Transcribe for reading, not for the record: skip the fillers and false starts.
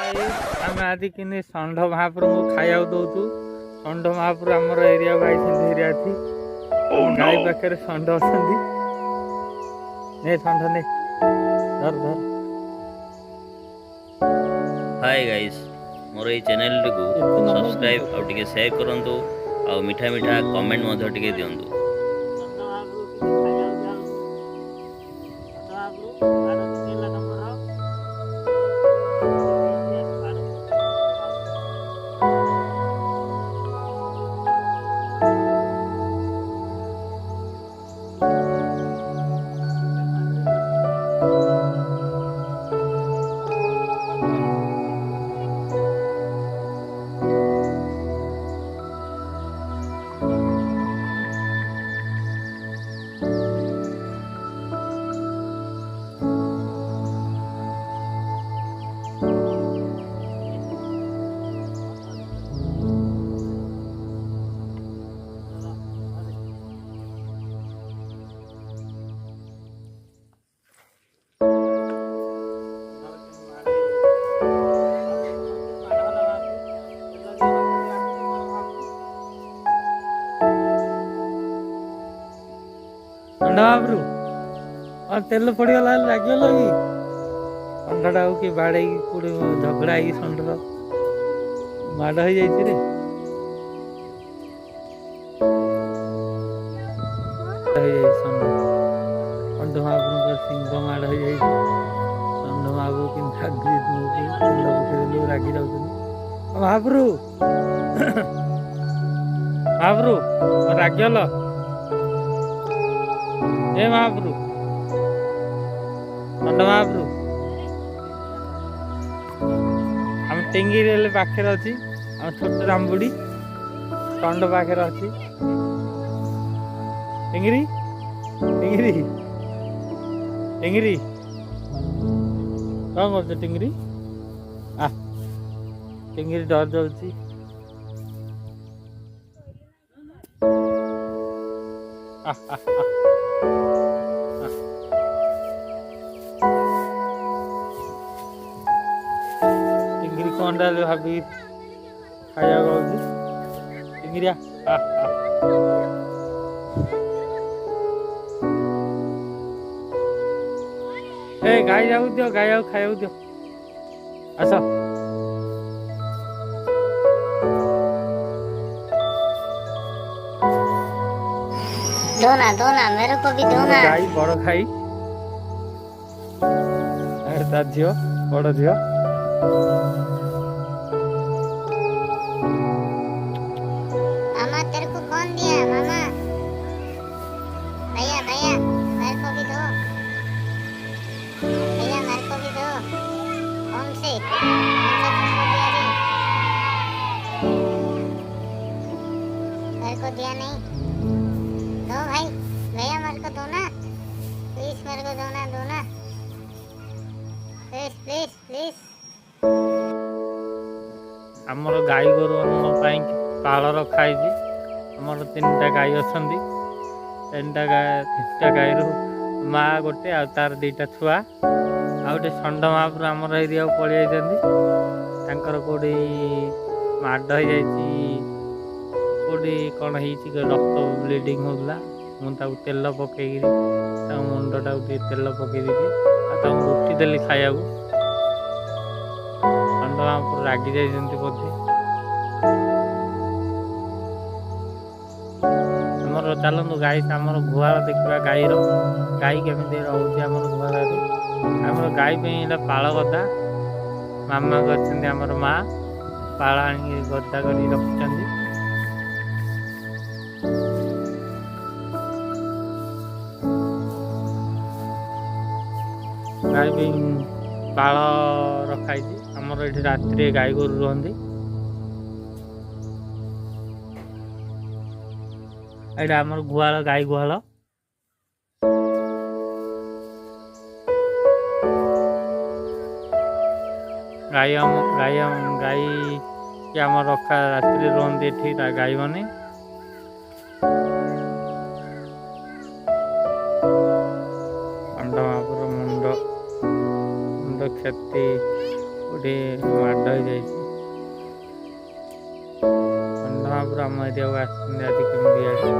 आम आज कि षंढ महाप्रभु को खाया दौचु। षंढ महाप्रभु आमर एरिया भाई एरिया थी गाई पाखे षंढ अच्छा ने षंढ ने धर धर। हाय गाइस मोर ये चैनल को सब्सक्राइब और टिके शेयर करंतु और मीठा मीठा कमेंट मध्य टिके दियंतु। महाप्रभु और तेल पड़गला लगे कि षंढटा कि बाड़े कोई झगड़ा है षंढर माड़ हो जाए षंढ महाप्रभु सिंह माड़ हो जाए षंढ महाप्रभु कि रागी जाऊँ महाप्रभु महाप्रभु रागल ए महाप्रभु षंढ महाप्रभु आम टेंगिरी पाखे अच्छी आम छोट रामबुड़ी षंढ पाखे अच्छी टेंगिरी टेंगिरी टेंगिरी कौन कर टेंगिरी आ टेंगिरी डर जाऊँ टिंगिरी कौन भाभी खाया टिंगिरिया ए गाई जाऊ दियो गाई जाऊ खाया दियो आस दोना मेरे को भी दोना। गाई बड़ खाई झील बड़ झील मामा तेरे को कौन दिया मामा? भैया भैया मेरे को भी दो, भैया मेरे को भी दो। कौन से तुमको दिया रे? मेरे को दिया नहीं। दो भाई भैया मेरे को दो ना प्लीज, मेरे को दो ना प्लीज प्लीज प्लीज। आमर गाई गोरु पाल रखाई आमर 3टा गाई अच्छा 3टा गाई माँ गोटे आ तार 2टा छुआ आ गए षंढ महाप्रभु आमर एरिया पलि जाकर कौटी माड़ हो कौटी कौन रक्त ब्लीडिंग होगा मुझे तेल पकई मुंडटा तेल पकई रुटी देली खाया षंढ महाप्रभु रागी जाइए बोधे आमर चलतु गाई आमर गुहाल देखा गाई केमी रोचे आम गुहाल आमर गाई पाल गदा मामा कर माँ पाल आ गदा कर रखी गाई भी पाल रखाई आमर ये रात्रि गाई गोरु रुहती एटा आमर गुहाल गाई गुहाल गाई कि आम रखा रात्रि रुहती गाई मैंने षंढ महाप्रभु मुंड क्षति ଗୋଟେ ମାଡ଼ ହେଇଯାଇଛି। ଖଣ୍ଡମହାପୁର ଆମ ଏରିଆକୁ ଆସିଛନ୍ତି ଆଜି କେମିତି ଆଜି